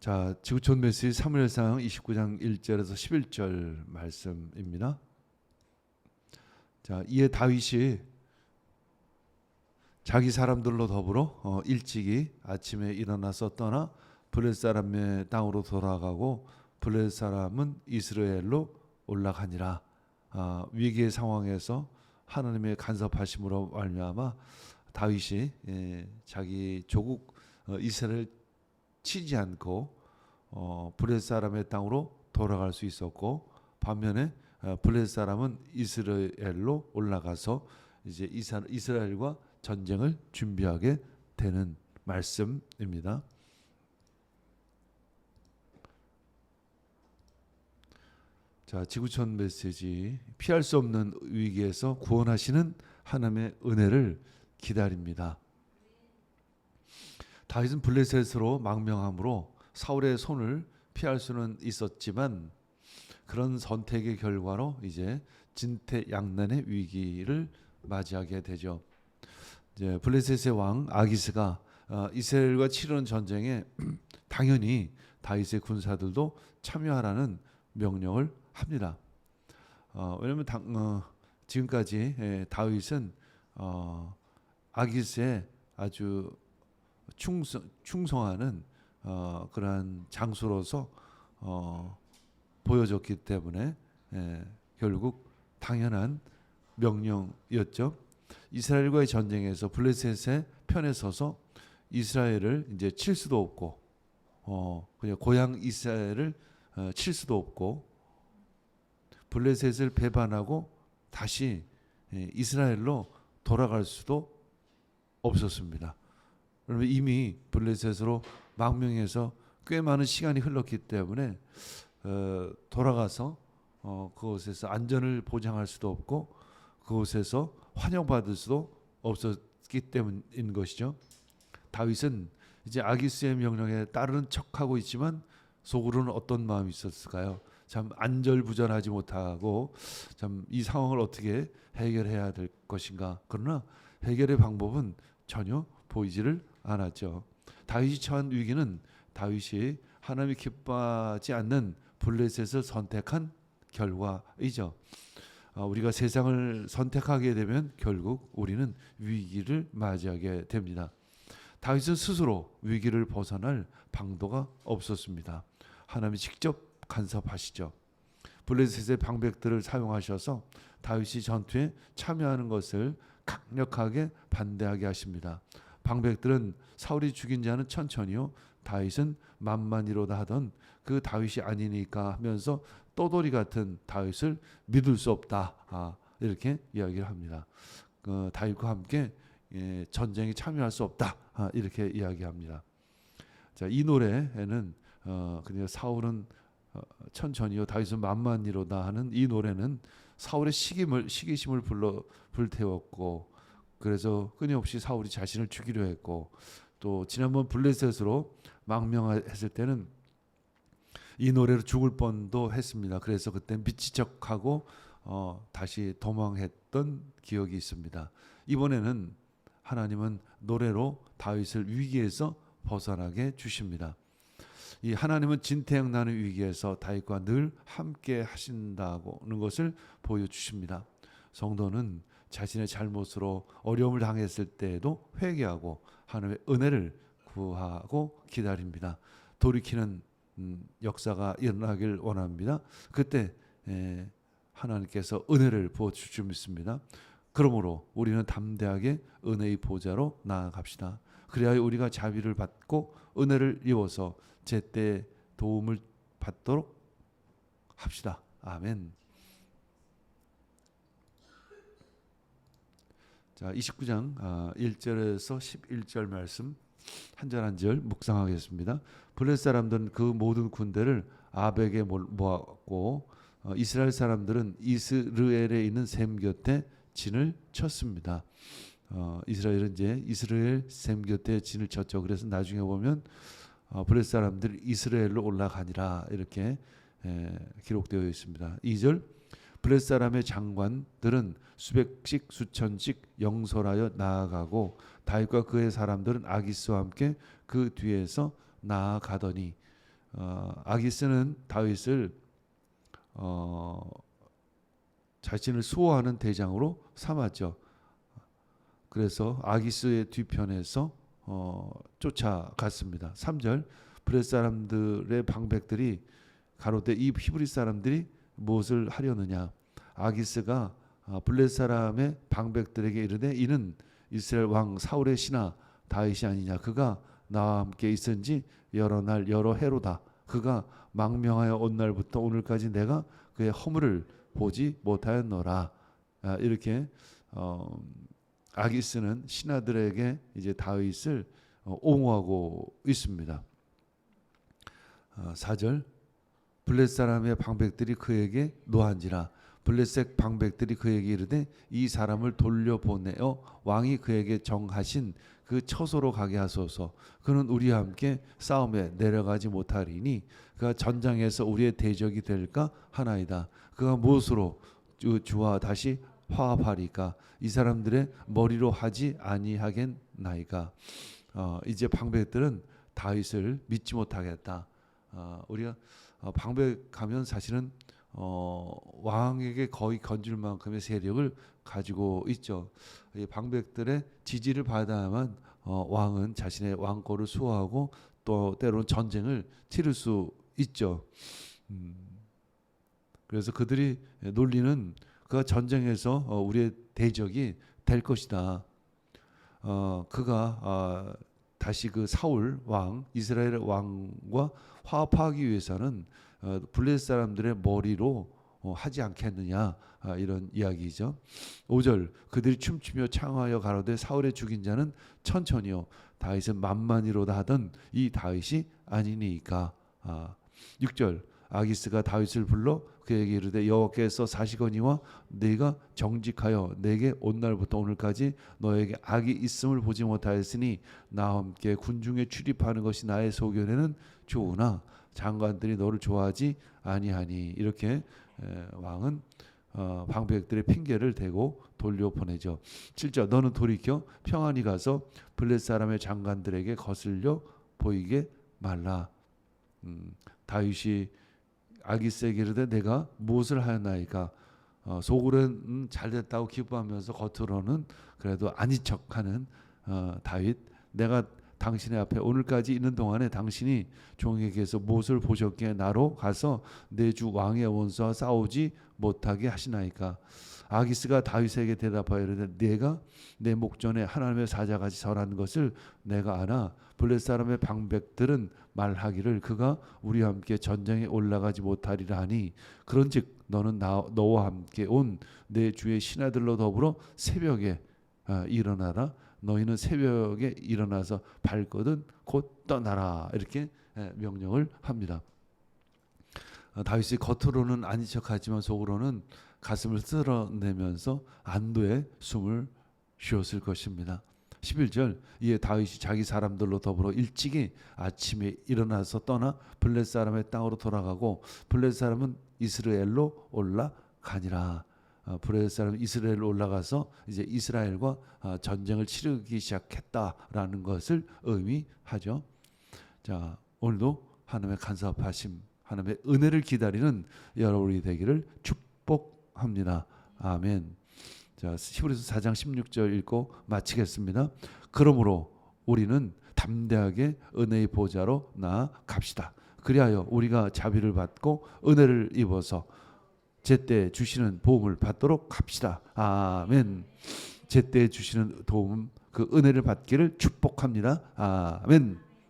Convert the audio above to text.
자, 지구촌 메시지 사무엘상 29장 1절에서 11절 말씀입니다. 자, 이에 다윗이 자기 사람들로 더불어 일찍이 아침에 일어나서 떠나 블레 사람의 땅으로 돌아가고 블레 사람은 이스라엘로 올라가니라. 위기의 상황에서 하나님의 간섭하심으로 말미암아 다윗이 자기 조국 이스라엘 치지 않고 블레 사람의 땅으로 돌아갈 수 있었고, 반면에 블레 사람은 이스라엘로 올라가서 이제 이스라엘과 전쟁을 준비하게 되는 말씀입니다. 자, 지구촌 메시지, 피할 수 없는 위기에서 구원하시는 하나님의 은혜를 기다립니다. 다윗은 블레셋으로 망명함으로 사울의 손을 피할 수는 있었지만 그런 선택의 결과로 이제 진퇴양난의 위기를 맞이하게 되죠. 이제 블레셋의 왕 아기스가 이스라엘과 치르는 전쟁에 당연히 다윗의 군사들도 참여하라는 명령을 합니다. 왜냐하면 지금까지 다윗은 아기스의 아주 충성하는 그러한 장수로서 보여졌기 때문에 결국 당연한 명령이었죠. 이스라엘과의 전쟁에서 블레셋의 편에 서서 이스라엘을 이제 칠 수도 없고 그냥 고향 이스라엘을 칠 수도 없고, 블레셋을 배반하고 다시 이스라엘로 돌아갈 수도 없었습니다. 그러면 이미 블레셋으로 망명해서 꽤 많은 시간이 흘렀기 때문에 돌아가서 그곳에서 안전을 보장할 수도 없고 그곳에서 환영받을 수도 없었기 때문인 것이죠. 다윗은 이제 아기스의 명령에 따르는 척하고 있지만 속으로는 어떤 마음이 있었을까요? 참 안절부절하지 못하고 참 이 상황을 어떻게 해결해야 될 것인가. 그러나 해결의 방법은 전혀 보이지를 않았죠. 다윗이 처한 위기는 다윗이 하나님이 기뻐하지 않는 블레셋을 선택한 결과이죠. 우리가 세상을 선택하게 되면 결국 우리는 위기를 맞이하게 됩니다. 다윗은 스스로 위기를 벗어날 방도가 없었습니다. 하나님이 직접 간섭하시죠. 블레셋의 방백들을 사용하셔서 다윗이 전투에 참여하는 것을 강력하게 반대하게 하십니다. 방백들은 사울이 죽인 자는 천천히요 다윗은 만만히로다 하던 그 다윗이 아니니까 하면서 떠돌이 같은 다윗을 믿을 수 없다, 이렇게 이야기를 합니다. 다윗과 함께 전쟁에 참여할 수 없다, 이렇게 이야기합니다. 자, 이 노래에는 그냥 사울은 천천히요 다윗은 만만히로다 하는 이 노래는 사울의 시기심을 불태웠고, 그래서 끊임없이 사울이 자신을 죽이려 했고, 또 지난번 블레셋으로 망명했을 때는 이 노래로 죽을 뻔도 했습니다. 그래서 그때 미친 척하고 다시 도망했던 기억이 있습니다. 이번에는 하나님은 노래로 다윗을 위기에서 벗어나게 주십니다. 이 하나님은 진퇴양난의 위기에서 다윗과 늘 함께 하신다는 것을 보여주십니다. 성도는 자신의 잘못으로 어려움을 당했을 때에도 회개하고 하나님의 은혜를 구하고 기다립니다. 돌이키는 역사가 일어나길 원합니다. 그때 하나님께서 은혜를 부어주실 줄 믿습니다. 그러므로 우리는 담대하게 은혜의 보좌로 나아갑시다. 그래야 우리가 자비를 받고 은혜를 입어서 제때 도움을 받도록 합시다. 아멘. 자, 29장 1절에서 11절 말씀 한 절 한 절 묵상하겠습니다. 블레셋 사람들은 그 모든 군대를 아벡에 모았고 이스라엘 사람들은 이스르엘에 있는 셈 곁에 진을 쳤습니다. 이스라엘은 이제 이스라엘 셈 곁에 진을 쳤죠. 그래서 나중에 보면 블레셋 사람들이 이스라엘로 올라가니라 이렇게 기록되어 있습니다. 2절, 블레셋 사람의 장관들은 수백씩 수천씩 영솔하여 나아가고 다윗과 그의 사람들은 아기스와 함께 그 뒤에서 나아가더니 아기스는 다윗을 자신을 수호하는 대장으로 삼았죠. 그래서 아기스의 뒤편에서 쫓아갔습니다. 3절 블레 사람들의 방백들이 가로되 이 히브리 사람들이 무엇을 하려느냐. 아기스가 블레 사람의 방백들에게 이르되 이는 이스라엘 왕 사울의 신하 다윗이 아니냐. 그가 나와 함께 있은지 여러 날 여러 해로다. 그가 망명하여 온 날부터 오늘까지 내가 그의 허물을 보지 못하였노라. 이렇게 아기스는 신하들에게 이제 다윗을 옹호하고 있습니다. 4절 블렛 사람의 방백들이 그에게 노한지라. 블레셋 방백들이 그에게 이르되 이 사람을 돌려보내어 왕이 그에게 정하신 그 처소로 가게 하소서. 그는 우리와 함께 싸움에 내려가지 못하리니 그가 전장에서 우리의 대적이 될까 하나이다. 그가 무엇으로 주와 다시 화합하리까. 이 사람들의 머리로 하지 아니하겠나이까. 이제 방백들은 다윗을 믿지 못하겠다. 우리가 방백하면 사실은 왕에게 거의 건질 만큼의 세력을 가지고 있죠. 이 방백들의 지지를 받아야만 왕은 자신의 왕권을 수호하고 또 때로는 전쟁을 치를 수 있죠. 그래서 그들이 논리는 그가 전쟁에서 우리의 대적이 될 것이다. 그가 다시 그 사울 왕 이스라엘 왕과 화합하기 위해서는 블레셋 사람들의 머리로 하지 않겠느냐, 이런 이야기죠. 5절 그들이 춤추며 창하여 가로되 사울의 죽인 자는 천천히요 다윗은 만만히로다 하던 이 다윗이 아니니까. 6절 아기스가 다윗을 불러 그에게 이르되 여호와께서 사시거니와 네가 정직하여 내게 온 날부터 오늘까지 너에게 악이 있음을 보지 못하였으니 나와 함께 군중에 출입하는 것이 나의 소견에는 좋으나 장관들이 너를 좋아하지 아니하니. 이렇게 왕은 방백들의 핑계를 대고 돌려보내죠. 7절 너는 돌이켜 평안히 가서 블렛 사람의 장관들에게 거슬려 보이게 말라. 다윗이 아기스에게 이르되 내가 무엇을 하였나이까. 속으로는 잘됐다고 기뻐하면서 겉으로는 그래도 아닌 척하는 다윗. 내가 당신의 앞에 오늘까지 있는 동안에 당신이 종에게서 무엇을 보셨기에 나로 가서 내 주 왕의 원수와 싸우지 못하게 하시나이까. 아기스가 다윗에게 대답하여 이르되 내가 내 목전에 하나님의 사자같이 설하는 것을 내가 아나 블렛 사람의 방백들은 말하기를 그가 우리와 함께 전쟁에 올라가지 못하리라 하니 그런즉 너는 너와 함께 온 내 주의 신하들로 더불어 새벽에 일어나라. 너희는 새벽에 일어나서 발거든 곧 떠나라. 이렇게 명령을 합니다. 다윗이 겉으로는 아닌 척하지만 속으로는 가슴을 쓸어내면서 안도의 숨을 쉬었을 것입니다. 11절 이에 다윗이 자기 사람들로 더불어 일찍이 아침에 일어나서 떠나 블렛 사람의 땅으로 돌아가고 블렛 사람은 이스라엘로 올라가니라. 블레셋 사람 이스라엘로 올라가서 이제 이스라엘과 전쟁을 치르기 시작했다라는 것을 의미하죠. 자, 오늘도 하나님의 간섭하심, 하나님의 은혜를 기다리는 여러분이 되기를 축복합니다. 아멘. 자, 히브리서 4장 16절 읽고 마치겠습니다. 그러므로 우리는 담대하게 은혜의 보좌로 나아갑시다. 그리하여 우리가 자비를 받고 은혜를 입어서 제때 주시는 도움을 받도록 합시다. 아멘. 제때 주시는 도움, 그 은혜를 받기를 축복합니다. 아멘.